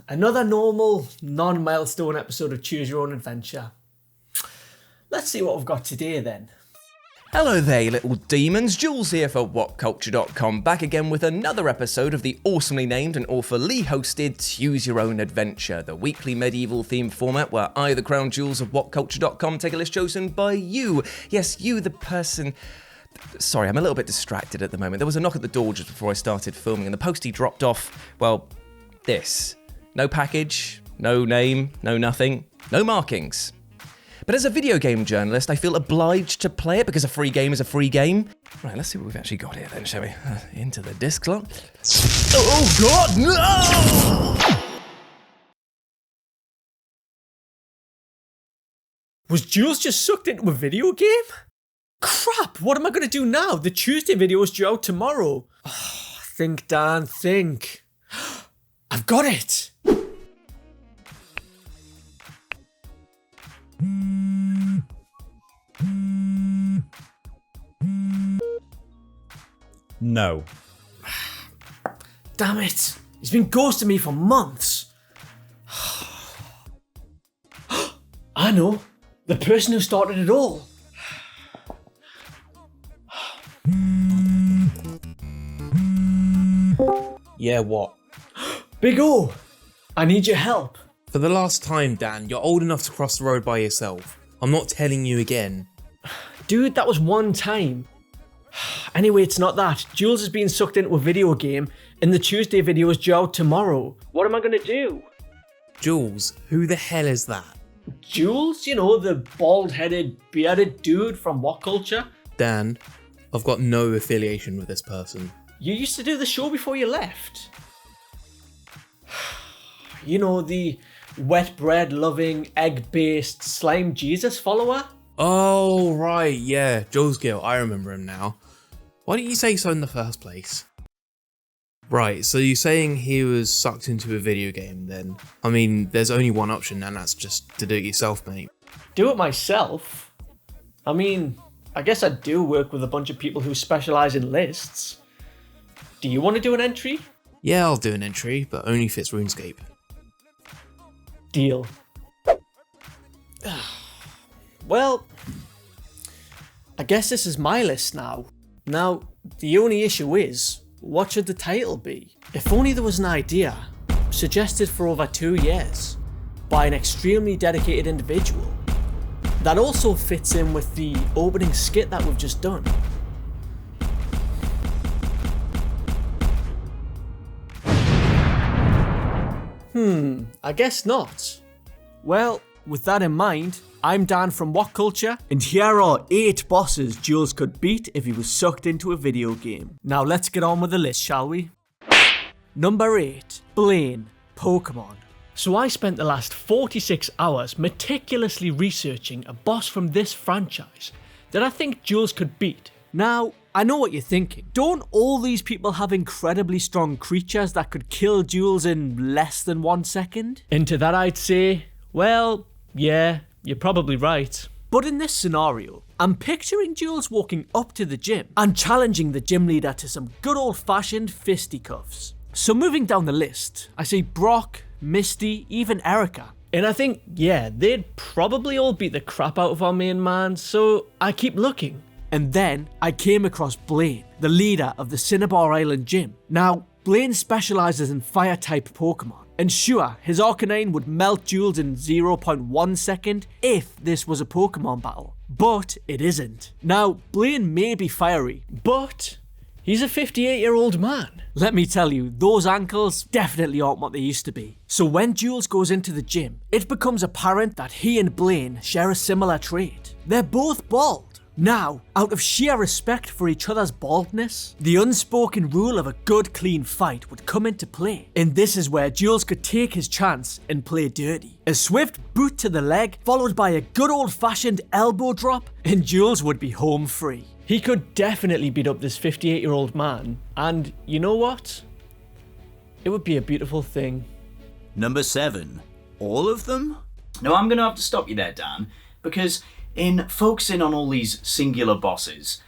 Another normal, non-milestone episode of Choose Your Own Adventure. Let's see what we've got today then. Hello there, you little demons. Jules here for WhatCulture.com, back again with another episode of the awesomely named and awfully hosted Choose Your Own Adventure, the weekly medieval-themed format where I, the crown Jules of WhatCulture.com, take a list chosen by you. Yes, you, the person... Sorry, I'm a little bit distracted at the moment. There was a knock at the door just before I started filming, and the postie dropped off, well, this. No package, no name, no nothing, no markings. But as a video game journalist, I feel obliged to play it because a free game is a free game. Right, let's see what we've actually got here then, shall we? Into the disc slot. Oh God, no! Was Jules just sucked into a video game? Crap, what am I going to do now? The Tuesday video is due out tomorrow. Oh, think, Dan, think. I've got it! No. Damn it! He's been ghosting me for months. I know. The person who started it all. Yeah, what? Big O! I need your help. For the last time, Dan, you're old enough to cross the road by yourself. I'm not telling you again. Dude, that was one time. Anyway, it's not that. Jules is being sucked into a video game, and the Tuesday video is due out tomorrow. What am I going to do? Jules, who the hell is that? Jules? You know, the bald-headed, bearded dude from What Culture? Dan, I've got no affiliation with this person. You used to do the show before you left. You know, the wet bread loving, egg-based slime Jesus follower? Oh, right, yeah, Jules Gill, I remember him now. Why didn't you say so in the first place? Right, so you're saying he was sucked into a video game then? I mean, there's only one option and that's just to do it yourself, mate. Do it myself? I mean, I guess I do work with a bunch of people who specialise in lists. Do you want to do an entry? Yeah, I'll do an entry, but only if it's RuneScape. Deal. Well, I guess this is my list now. Now, the only issue is, what should the title be? If only there was an idea, suggested for over 2 years, by an extremely dedicated individual, that also fits in with the opening skit that we've just done. I guess not. Well, with that in mind, I'm Dan from What Culture, and here are 8 bosses Jules could beat if he was sucked into a video game. Now let's get on with the list, shall we? Number 8, Blaine Pokemon. So I spent the last 46 hours meticulously researching a boss from this franchise that I think Jules could beat. Now, I know what you're thinking. Don't all these people have incredibly strong creatures that could kill Jules in less than 1 second? And to that I'd say, well, yeah, you're probably right. But in this scenario, I'm picturing Jules walking up to the gym and challenging the gym leader to some good old-fashioned fisticuffs. So moving down the list, I see Brock, Misty, even Erica. And I think, yeah, they'd probably all beat the crap out of our main man, so I keep looking. And then I came across Blaine, the leader of the Cinnabar Island gym. Now, Blaine specialises in fire-type Pokemon, and sure, his Arcanine would melt Jules in 0.1 second if this was a Pokemon battle. But it isn't. Now, Blaine may be fiery, but he's a 58-year-old man. Let me tell you, those ankles definitely aren't what they used to be. So when Jules goes into the gym, it becomes apparent that he and Blaine share a similar trait. They're both bald. Now, out of sheer respect for each other's baldness, the unspoken rule of a good clean fight would come into play. And this is where Jules could take his chance and play dirty. A swift boot to the leg, followed by a good old-fashioned elbow drop, and Jules would be home free. He could definitely beat up this 58-year-old man, and you know what? It would be a beautiful thing. Number 7. All of them? No, I'm going to have to stop you there, Dan, because in focusing on all these singular bosses,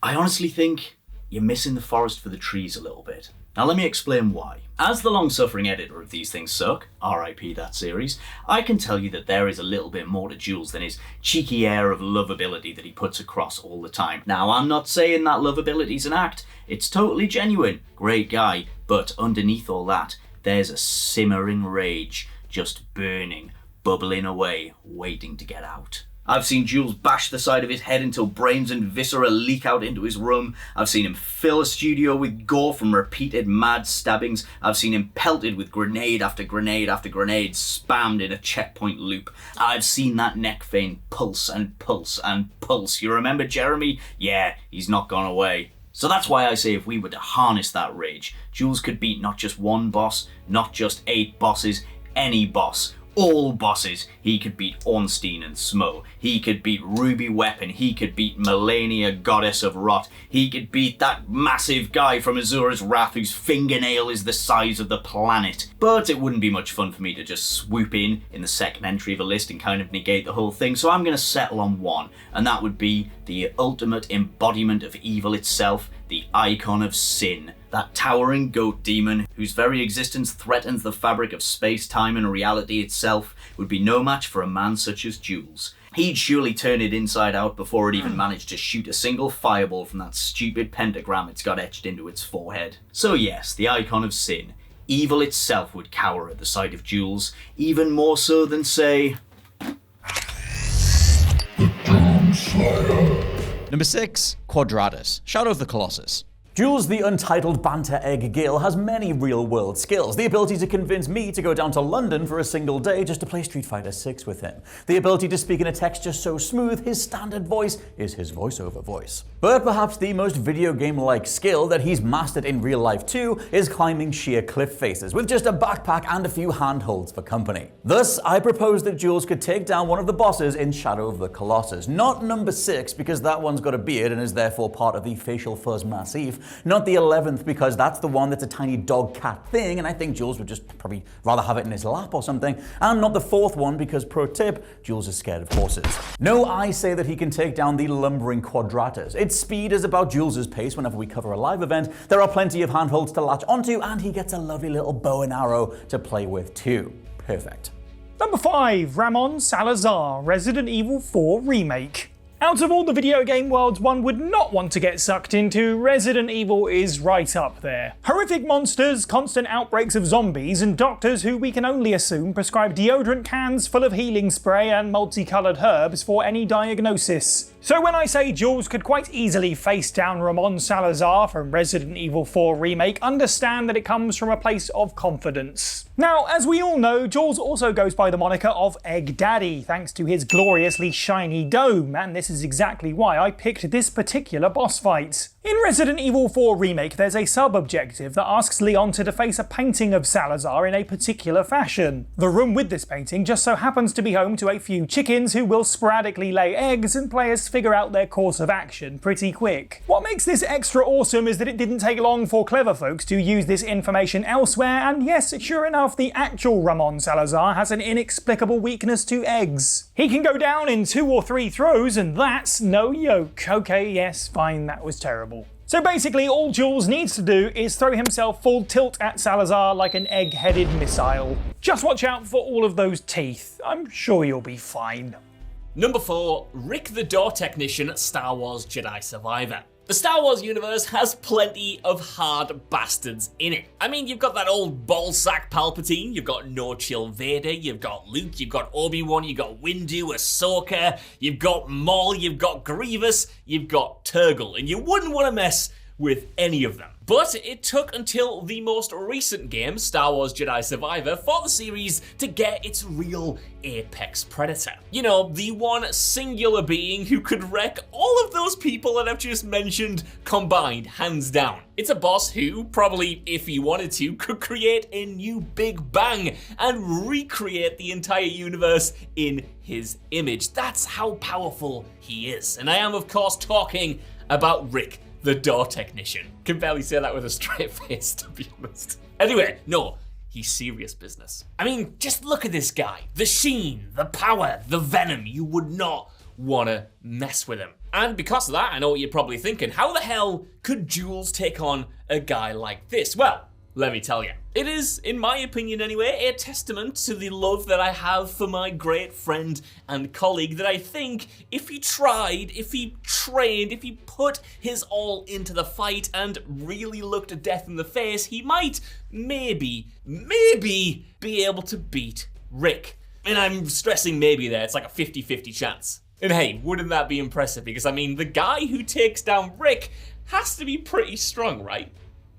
I honestly think you're missing the forest for the trees a little bit. Now let me explain why. As the long-suffering editor of These Things Suck, RIP that series, I can tell you that there is a little bit more to Jules than his cheeky air of lovability that he puts across all the time. Now, I'm not saying that lovability's an act, it's totally genuine, great guy, but underneath all that, there's a simmering rage, just burning, bubbling away, waiting to get out. I've seen Jules bash the side of his head until brains and viscera leak out into his room. I've seen him fill a studio with gore from repeated mad stabbings. I've seen him pelted with grenade after grenade after grenade, spammed in a checkpoint loop. I've seen that neck vein pulse and pulse and pulse. You remember Jeremy? Yeah, he's not gone away. So that's why I say if we were to harness that rage, Jules could beat not just one boss, not just 8 bosses, any boss. All bosses. He could beat Ornstein and Smo. He could beat Ruby Weapon. He could beat Melania, Goddess of Rot. He could beat that massive guy from Azura's Wrath whose fingernail is the size of the planet. But it wouldn't be much fun for me to just swoop in the second entry of a list and kind of negate the whole thing, so I'm going to settle on one, and that would be the ultimate embodiment of evil itself, the icon of sin. That towering goat demon, whose very existence threatens the fabric of space, time, and reality itself, would be no match for a man such as Jules. He'd surely turn it inside out before it even managed to shoot a single fireball from that stupid pentagram it's got etched into its forehead. So yes, the icon of sin. Evil itself would cower at the sight of Jules, even more so than, say... Number 6, Quadratus, Shadow of the Colossus. Jules the Untitled Banter Egg Gill has many real-world skills. The ability to convince me to go down to London for a single day just to play Street Fighter 6 with him. The ability to speak in a texture so smooth, his standard voice is his voiceover voice. But perhaps the most video game-like skill that he's mastered in real life too is climbing sheer cliff faces with just a backpack and a few handholds for company. Thus, I propose that Jules could take down one of the bosses in Shadow of the Colossus. Not number 6, because that one's got a beard and is therefore part of the facial fuzz massif. Not the 11th, because that's the one that's a tiny dog-cat thing, and I think Jules would just probably rather have it in his lap or something. And not the 4th one, because, pro tip, Jules is scared of horses. No, I say that he can take down the lumbering Quadratus. Its speed is about Jules's pace whenever we cover a live event, there are plenty of handholds to latch onto, and he gets a lovely little bow and arrow to play with too. Perfect. Number 5, Ramon Salazar, Resident Evil 4 Remake. Out of all the video game worlds one would not want to get sucked into, Resident Evil is right up there. Horrific monsters, constant outbreaks of zombies, and doctors who we can only assume prescribe deodorant cans full of healing spray and multicoloured herbs for any diagnosis. So when I say Jules could quite easily face down Ramon Salazar from Resident Evil 4 Remake, understand that it comes from a place of confidence. Now, as we all know, Jules also goes by the moniker of Egg Daddy, thanks to his gloriously shiny dome, and this is exactly why I picked this particular boss fight. In Resident Evil 4 Remake, there's a sub-objective that asks Leon to deface a painting of Salazar in a particular fashion. The room with this painting just so happens to be home to a few chickens who will sporadically lay eggs, and players figure out their course of action pretty quick. What makes this extra awesome is that it didn't take long for clever folks to use this information elsewhere, and yes, sure enough, the actual Ramon Salazar has an inexplicable weakness to eggs. He can go down in 2 or 3 throws, and that's no joke. Okay, yes, fine, that was terrible. So basically, all Jules needs to do is throw himself full tilt at Salazar like an egg-headed missile. Just watch out for all of those teeth. I'm sure you'll be fine. Number 4, Rick the Door Technician, Star Wars Jedi Survivor. The Star Wars universe has plenty of hard bastards in it. I mean, you've got that old ballsack Palpatine, you've got no-chill Vader, you've got Luke, you've got Obi-Wan, you've got Windu, Ahsoka, you've got Maul, you've got Grievous, you've got Turgle, and you wouldn't want to mess with any of them. But it took until the most recent game, Star Wars Jedi Survivor, for the series to get its real apex predator. You know, the one singular being who could wreck all of those people that I've just mentioned combined, hands down. It's a boss who, probably if he wanted to, could create a new Big Bang and recreate the entire universe in his image. That's how powerful he is. And I am, of course, talking about Rick the Door Technician. Can barely say that with a straight face, to be honest. Anyway, no, he's serious business. I mean, just look at this guy. The sheen, the power, the venom. You would not want to mess with him. And because of that, I know what you're probably thinking, how the hell could Jules take on a guy like this? Well, let me tell you. It is, in my opinion anyway, a testament to the love that I have for my great friend and colleague that I think if he tried, if he trained, if he put his all into the fight and really looked at death in the face, he might, maybe be able to beat Rick. And I'm stressing maybe there, it's like a 50-50 chance. And hey, wouldn't that be impressive? Because I mean, the guy who takes down Rick has to be pretty strong, right?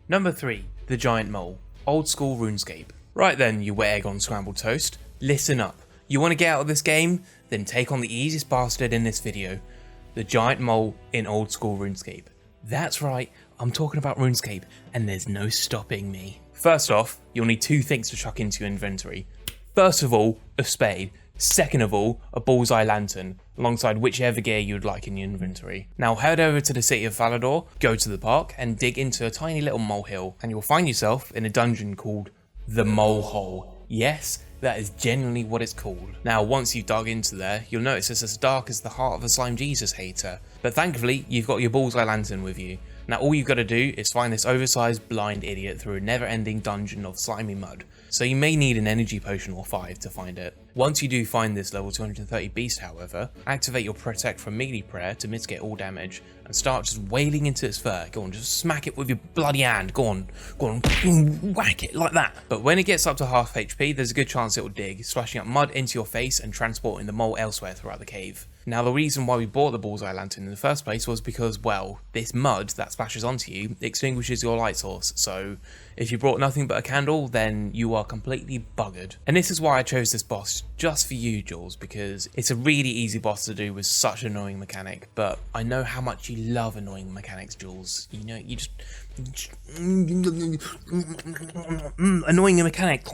Number 3, the Giant Mole. Old school RuneScape. Right then, you wet egg on scrambled toast. Listen up. You want to get out of this game? Then take on the easiest bastard in this video. The Giant Mole in old school RuneScape. That's right, I'm talking about RuneScape, and there's no stopping me. First off, you'll need 2 things to chuck into your inventory. First of all, a spade. Second of all, a bullseye lantern, alongside whichever gear you'd like in your inventory. Now head over to the city of Valador, go to the park, and dig into a tiny little molehill, and you'll find yourself in a dungeon called the Mole Hole. Yes, that is genuinely what it's called. Now once you've dug into there, you'll notice it's as dark as the heart of a Slime Jesus hater. But thankfully, you've got your bullseye lantern with you. Now all you've got to do is find this oversized blind idiot through a never-ending dungeon of slimy mud. So you may need an energy potion or 5 to find it. Once you do find this level 230 beast however, activate your protect from melee prayer to mitigate all damage and start just wailing into its fur. Go on, just smack it with your bloody hand. Go on, whack it like that. But when it gets up to half HP, there's a good chance it will dig, splashing up mud into your face and transporting the mole elsewhere throughout the cave. Now the reason why we bought the bullseye lantern in the first place was because, well, this mud that splashes onto you extinguishes your light source, so if you brought nothing but a candle, then you are completely buggered. And this is why I chose this boss just for you, Jules, because it's a really easy boss to do with such an annoying mechanic, but I know how much you love annoying mechanics, Jules. You know, you just annoying mechanic,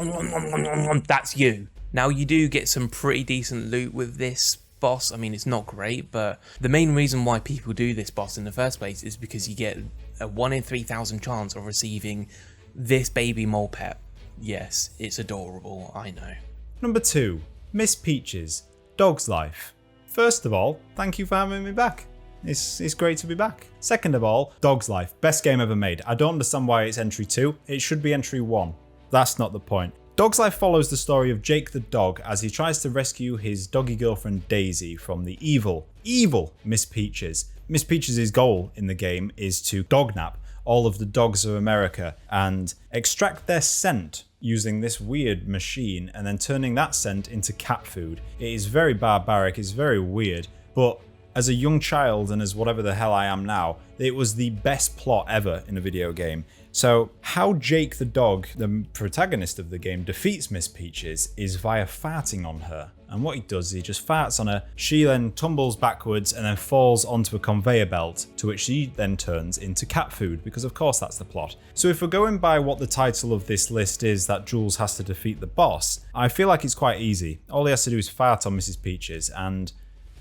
that's you. Now you do get some pretty decent loot with this boss. I mean, it's not great, but the main reason why people do this boss in the first place is because you get a 1 in 3,000 chance of receiving this baby mole pet. Yes, it's adorable, I know. Number 2, Miss Peaches, Dog's Life. First of all, thank you for having me back. It's great to be back. Second of all, Dog's Life, best game ever made. I don't understand why it's entry 2. It should be entry 1. That's not the point. Dog's Life follows the story of Jake the dog as he tries to rescue his doggy girlfriend Daisy from the evil Miss Peaches. Miss Peaches' goal in the game is to dognap all of the dogs of America and extract their scent using this weird machine and then turning that scent into cat food. It is very barbaric, it's very weird, but as a young child and as whatever the hell I am now, it was the best plot ever in a video game. So how Jake the dog, the protagonist of the game, defeats Miss Peaches is via farting on her. And what he does is he just farts on her, she then tumbles backwards and then falls onto a conveyor belt, to which she then turns into cat food, because of course that's the plot. So if we're going by what the title of this list is, that Jules has to defeat the boss, I feel like it's quite easy. All he has to do is fart on Mrs. Peaches, and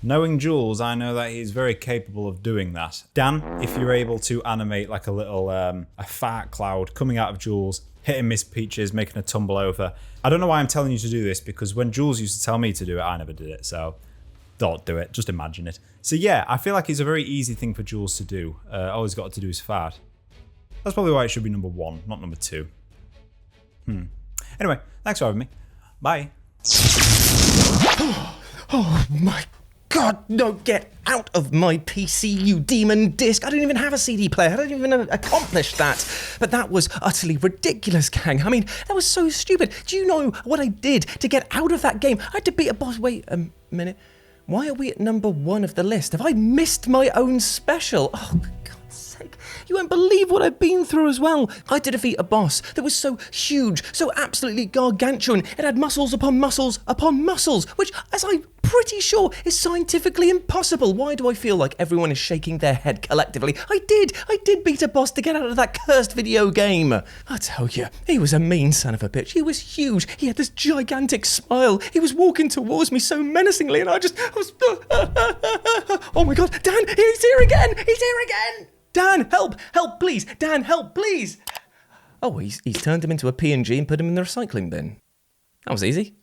knowing Jules, I know that he's very capable of doing that. Dan, if you're able to animate like a little a fart cloud coming out of Jules, hitting Miss Peaches, making her tumble over. I don't know why I'm telling you to do this, because when Jules used to tell me to do it, I never did it, so don't do it, just imagine it. So yeah, I feel like it's a very easy thing for Jules to do. All he's got to do is fart. That's probably why it should be number 1, not number 2. Anyway, thanks for having me. Bye. Oh my God, no, get out of my PC, you demon disc. I don't even have a CD player. I don't even accomplish that. But that was utterly ridiculous, gang. I mean, that was so stupid. Do you know what I did to get out of that game? I had to beat a boss. Wait a minute. Why are we at number 1 of the list? Have I missed my own special? Oh, for God's sake. You won't believe what I've been through as well. I had to defeat a boss that was so huge, so absolutely gargantuan. It had muscles upon muscles upon muscles, which, as I'm pretty sure, is scientifically impossible. Why do I feel like everyone is shaking their head collectively? I did beat a boss to get out of that cursed video game. I tell you, he was a mean son of a bitch. He was huge. He had this gigantic smile. He was walking towards me so menacingly, and I was oh my God, Dan, he's here again. He's here again. Dan, help, please. Dan, help, please. Oh, he's turned him into a PNG and put him in the recycling bin. That was easy.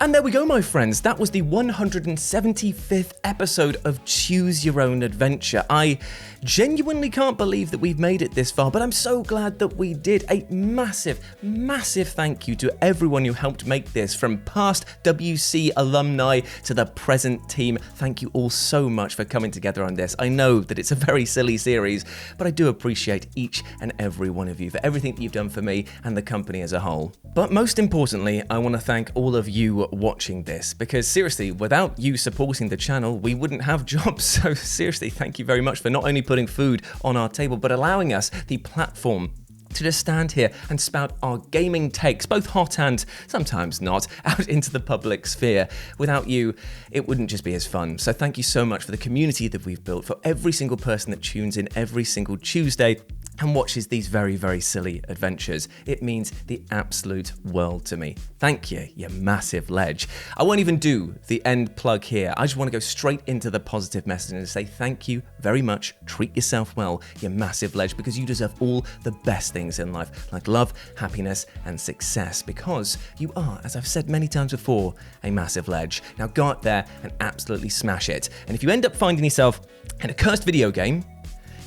And there we go, my friends. That was the 175th episode of Choose Your Own Adventure. I genuinely can't believe that we've made it this far, but I'm so glad that we did. A massive, massive thank you to everyone who helped make this, from past WC alumni to the present team. Thank you all so much for coming together on this. I know that it's a very silly series, but I do appreciate each and every one of you for everything that you've done for me and the company as a whole. But most importantly, I want to thank all of you watching this, because seriously, without you supporting the channel, we wouldn't have jobs. So seriously, thank you very much for not only putting food on our table, but allowing us the platform to just stand here and spout our gaming takes, both hot and sometimes not, out into the public sphere. Without you, it wouldn't just be as fun. So thank you so much for the community that we've built, for every single person that tunes in every single Tuesday and watches these very, very silly adventures. It means the absolute world to me. Thank you, you massive ledge. I won't even do the end plug here. I just want to go straight into the positive message and say thank you very much. Treat yourself well, you massive ledge, because you deserve all the best things in life, like love, happiness, and success, because you are, as I've said many times before, a massive ledge. Now go out there and absolutely smash it. And if you end up finding yourself in a cursed video game,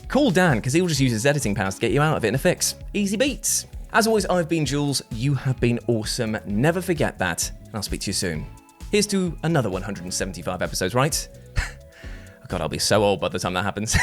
call Dan, because he'll just use his editing powers to get you out of it in a fix. Easy beats. As always, I've been Jules. You have been awesome. Never forget that, and I'll speak to you soon. Here's to another 175 episodes, right? God, I'll be so old by the time that happens.